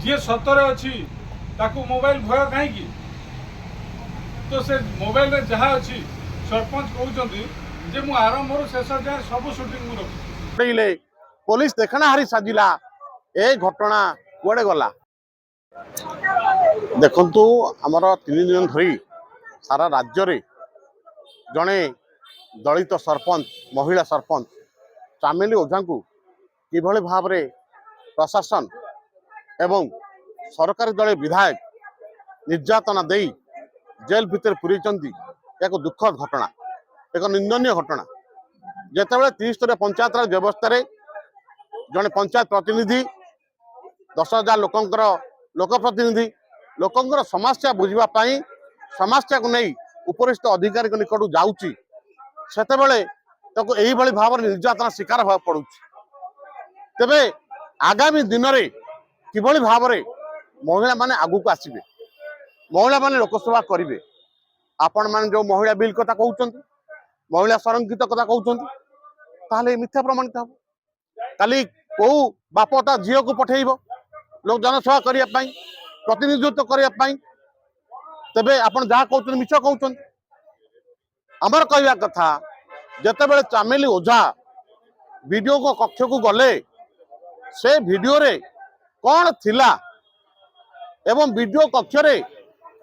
जी सतरे अच्छी ताकू मोबाइल भय कहीं तो से मोबाइल रे जहाँ अच्छी सरपंच कहते जे मु आरंभ शेष जाए सब सुटिंग रखी पुलिस देखना हारी साजिला ए घटना कुआडे गला देखंतु आमर 3 दिन धरी सारा राज्य रे जड़े दलित सरपंच महिला सरपंच चामेली ओझा को किभली भाव रे प्रशासन एवं सरकारी दल विधायक निर्यातना दे जेल भितर पूरी एक दुखद घटना एक निंदनीय घटना जितेबाला 30 पंचायत राज व्यवस्था जड़े पंचायत प्रतिनिधि 10,000 लोकंकर लोकप्रतिनिधि लोकंकर समस्या बुझापी समस्या को नहीं उपरिस्थ अधिकारी निकट जाऊँगी सेतेबेले ताको एही भली भाव निर्यातना शिकार होगा पड़ू तेबे आगामी दिन में किभली भाव में महिला माने आगु को आसबे महिला माने लोकसभा करेंगे आपण मैंने जो महिला बिल कथा कहते महिला संरक्षित कथा कहते मिथ्या प्रमाणित हम काली कौ बाप ता झील को पठेब लोक जनसभा करने प्रतिनिधित्व करने तेबे आपण जहाँ कहते मिछ कहते आमर कहवा कथा जितेबाला चामेली ओझा वीडियो को कक्ष को गले से वीडियो रे कौन थिला एवं वीडियो कक्ष रे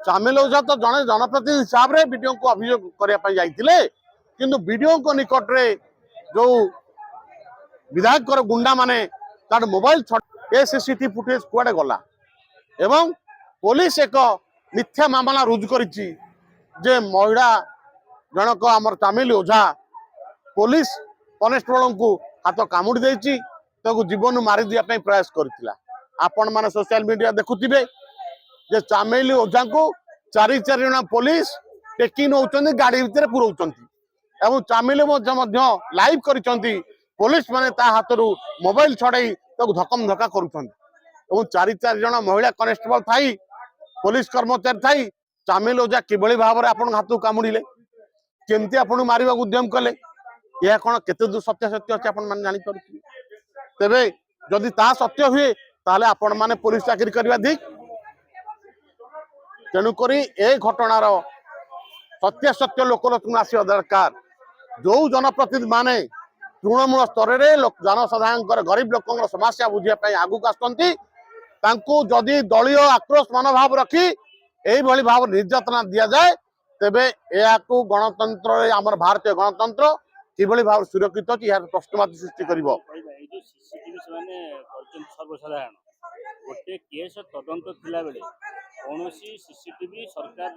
चामेली ओझा तो जड़े जनप्रतिनिधि हिसाब से वीडियो को अभियोग करने जाइए किंतु वीडियो को निकट रे जो विधायक गुंडा माने तार मोबाइल ए सीसीटीवी फुटेज कुआडे गला एवं पुलिस एक मिथ्या मामला रुजु करिछि जे महिला जनक आमर चामेली ओझा पुलिस कनेस्टेबल को हाथ कामुड़ी देछि ताकू जीवन मारी दिया प्रयास करथिला आपण माने सोशल मीडिया देखुथिबे जे चामेली ओझा को 4 जण पुलिस टेकी नौचंदी गाड़ी भितर पुरौचंदी एवं चामेली मध्य लाइव करिसंती पुलिस माने ता हाथरू मोबाइल छड़ाई ताकू धकम धक्का करूछंती एवं 4 जण महिला कनेस्टेबल थाई पुलिस कर्मचारी थाई चामेली ओझा किभली भाव में आपण हाथ कामुड़िले केमती आपण मारिबा उद्यम कले यह कौन केते दूर सत्य सत्य अच्छे आपण माने जानि पारुथि तेबे जदि ता सत्य हुए ताले आपण माने पुलिस चाकरी करबा ठीक तेणु करी ए घटनार सत्य सत्य लोकलोचन आसिया दरकार जो जनप्रतिनिधि माने तृणमूल स्तर में जनसाधारण गरीब लोक समस्या बुझापी आगू आसती जदि दलीय आक्रोश मनोभाव रखी यही भाव निर्यातना दि जाए तेबे या गणतंत्र आम भारतीय गणतंत्र किभली भाव सुरक्षित अच्छी यार प्रश्नवाची सृष्टि कर सर्वसाधारण गोटे केस तदंत थिला बेले कोनोसी सीसीटीवी सरकार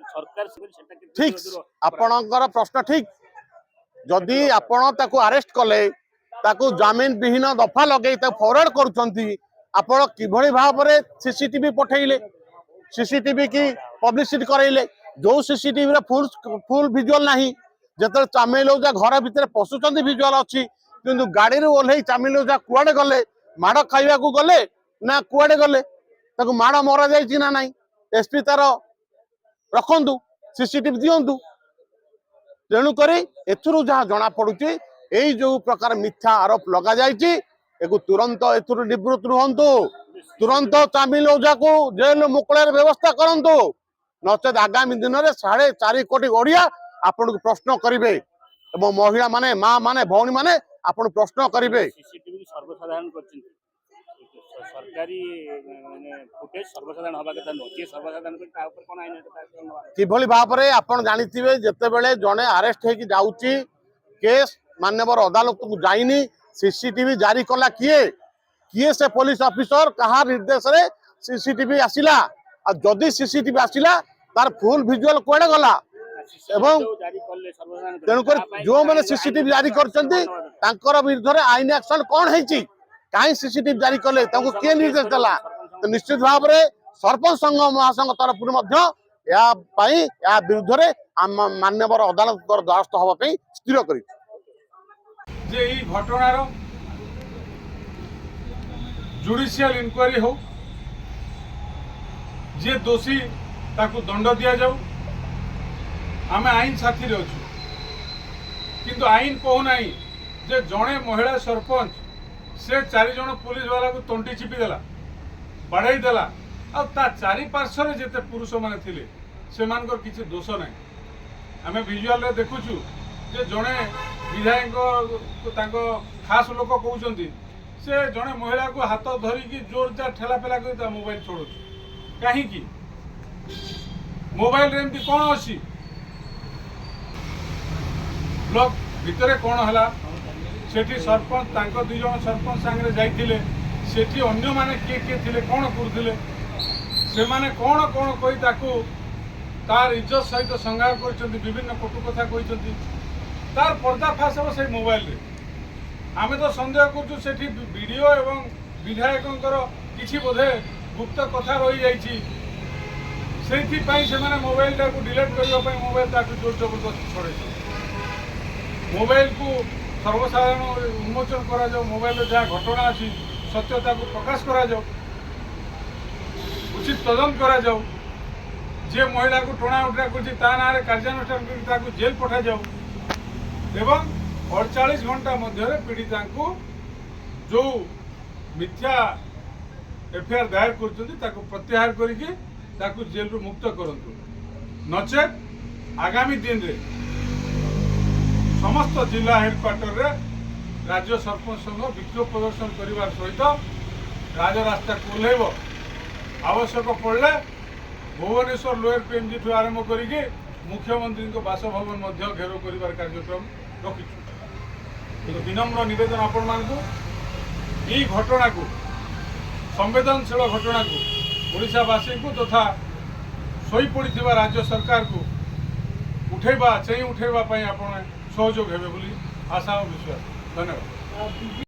ठीक आपणकर प्रश्न ठीक जदि आपण ताकू अरेस्ट कले ताकू जमीन विहीन दफा लगे फरवर्ड करुछंती आपण किभली भाव में सीसीटीवी पठेले सीसीटीवी की पब्लिसिटी करैले जो सीसीटीवी रे फुल विजुअल नहीं जत चामेली ओझा घर भितर पशुचंदी विजुअल अच्छी किंतु गाड़ी ओल्हे चामेली ओझा कुआडे गले माड़ खाइबा को गले ना कुआडे गले ताकू माड़ मरा जाइछि ना नहीं एसपी तार रखंतु सीसीटीवी दियंतु तेणु करी एथुरु जहाँ जना पड़ुछि एई जो प्रकार मिथ्या आरोप लगा जाइछि एगु तुरंत एथुरु निवृत्त रुहंतु तुरंत चामेली ओझा को जेल मुकुलार व्यवस्था करंतु नचेत आगामी दिन में 4.5 कोटी ओडिया आपन प्रश्न करेंगे एवं महिला माने माँ माने भौणी माने आपन प्रश्न करेंगे सीसीटीवी सर्वसाधारण सरकारी फुटेज सर्वसाधारण हवा कथा न जे सर्वसाधारण ता ऊपर कोन आइन किभली भाव में आपन जानिथिबे जेतेबेले जणे अरेस्ट हेकि जाउची केस मान्यवर अदालत को जाइनी सीसीटीवी जारी कला किए किए से पुलिस ऑफिसर कहा निर्देश रे सीसीटीवी आसिला आ जदि सीसीटीवी आसिला तार फुल विजुअल कुआडे गला एवं तेणुकर जो मैंने सीसीटीवी जारी कर विरुद्ध आईन एक्शन कौन है कहीं सीसीटीवी जारी कले किए निर्देश देला तो निश्चित भाव में सरपंच संघ महासंघ तरफ विरुद्ध मान्यवर अदालत द्वारस्थ होगा स्थिर कर घटनार जुडिशियल इनक्वारी हो जे दोषी ताकू दंड दि जाऊ आम आईन साथी अच्छु किंतु आईन कहूना जे जड़े महिला सरपंच से 4 जन पुलिस वाला को तंटी चिपी देला बाड़े देला ଆଉ ତା ଚାରିପାର୍ଶ୍ୱରେ ଯେତେ ପୁରୁଷମାନେ ଥିଲେ ସେମାନଙ୍କର କିଛି ଦୋଷ ନାହିଁ। ଆମେ ଭିଜୁଆଲରେ ଦେଖୁଛୁ ଯେ ଜଣେ ବିଧାୟକ ତାଙ୍କ ଖାସ୍ ଲୋକ କହୁଛନ୍ତି ସେ ଜଣେ ମହିଳାକୁ ହାତ ଧରିକି ଜୋରଦାର ଠେଲା ଫେଲା କରି ତା ମୋବାଇଲ ଛଡ଼ଉଛି। କାହିଁକି? ମୋବାଇଲରେ ଏମିତି କ'ଣ ଅଛି? ବ୍ଲକ ଭିତରେ କ'ଣ ହେଲା ସେଠି ସରପଞ୍ଚ ତାଙ୍କ 2 ଜଣ ସରପଞ୍ଚ ସାଙ୍ଗରେ ଯାଇଥିଲେ, ସେଠି ଅନ୍ୟମାନେ କିଏ କିଏ ଥିଲେ, କ'ଣ କରୁଥିଲେ, ସେମାନେ କ'ଣ କ'ଣ କହି ତାକୁ ତାର ଇଜ୍ଜତ ସହିତ ସଂହାର କରିଛନ୍ତି, ବିଭିନ୍ନ କଟୁ କଥା କହିଛନ୍ତି। ତାର ପର୍ଦ୍ଦାଫାଶ ହେବ ସେଇ ମୋବାଇଲରେ। ଆମେ ତ ସନ୍ଦେହ କରୁଛୁ ସେଠି ଭିଡ଼ିଓ ଏବଂ ବିଧାୟକଙ୍କର କିଛି ବୋଧେ ଗୁପ୍ତ କଥା ରହିଯାଇଛି, ସେଇଥିପାଇଁ ସେମାନେ ମୋବାଇଲଟାକୁ ଡିଲିଟ୍ କରିବା ପାଇଁ ମୋବାଇଲ ତାକୁ ଜୋର ଜବରଦସ୍ତି ଛଡ଼େଇଛନ୍ତି। ମୋବାଇଲକୁ ସର୍ବସାଧାରଣ ଉନ୍ମୋଚନ କରାଯାଉ, ମୋବାଇଲରେ ଯାହା ଘଟଣା ଅଛି ସତ୍ୟତାକୁ ପ୍ରକାଶ କରାଯାଉ, ଉଚିତ ତଦନ୍ତ କରାଯାଉ, ଯେ ମହିଳାକୁ ଟଣା ଉଟରା କରିଛି ତା ନାଁରେ କାର୍ଯ୍ୟାନୁଷ୍ଠାନ କରି ତାକୁ ଜେଲ୍ ପଠାଯାଉ ଏବଂ 48 ଘଣ୍ଟା ମଧ୍ୟରେ ପୀଡ଼ିତାଙ୍କୁ ଯେଉଁ ମିଥ୍ୟା ଏଫଆଇଆର ଦାୟର କରୁଛନ୍ତି ତାକୁ ପ୍ରତ୍ୟାହାର କରିକି ତାକୁ ଜେଲରୁ ମୁକ୍ତ କରନ୍ତୁ। ନଚେତ୍ ଆଗାମୀ ଦିନରେ ସମସ୍ତ ଜିଲ୍ଲା ହେଡକ୍ୱାର୍ଟରରେ ରାଜ୍ୟ ସରପଞ୍ଚ ସଂଘ ବିକ୍ଷୋଭ ପ୍ରଦର୍ଶନ କରିବା ସହିତ ରାଜରାସ୍ତାକୁ ଓହ୍ଲାଇବ। ଆବଶ୍ୟକ ପଡ଼ିଲେ ଭୁବନେଶ୍ୱର ଲୋୟର ପିଏମଜିଠୁ ଆରମ୍ଭ କରିକି ମୁଖ୍ୟମନ୍ତ୍ରୀଙ୍କ ବାସଭବନ ମଧ୍ୟ ଘେରାଉ କରିବାର କାର୍ଯ୍ୟକ୍ରମ ରଖିଛୁ। କିନ୍ତୁ ବିନମ୍ର ନିବେଦନ ଆପଣମାନଙ୍କୁ ଏହି ଘଟଣାକୁ ସମ୍ବେଦନଶୀଳ ଘଟଣାକୁ ଓଡ଼ିଶାବାସୀଙ୍କୁ ତଥା ଶୋଇପଡ଼ିଥିବା ରାଜ୍ୟ ସରକାରକୁ ଚେଇଁ ଉଠେଇବା ପାଇଁ ଆପଣ ସହଯୋଗ ହେବେ ବୋଲି ଆଶା ଓ ବିଶ୍ୱାସ। ଧନ୍ୟବାଦ।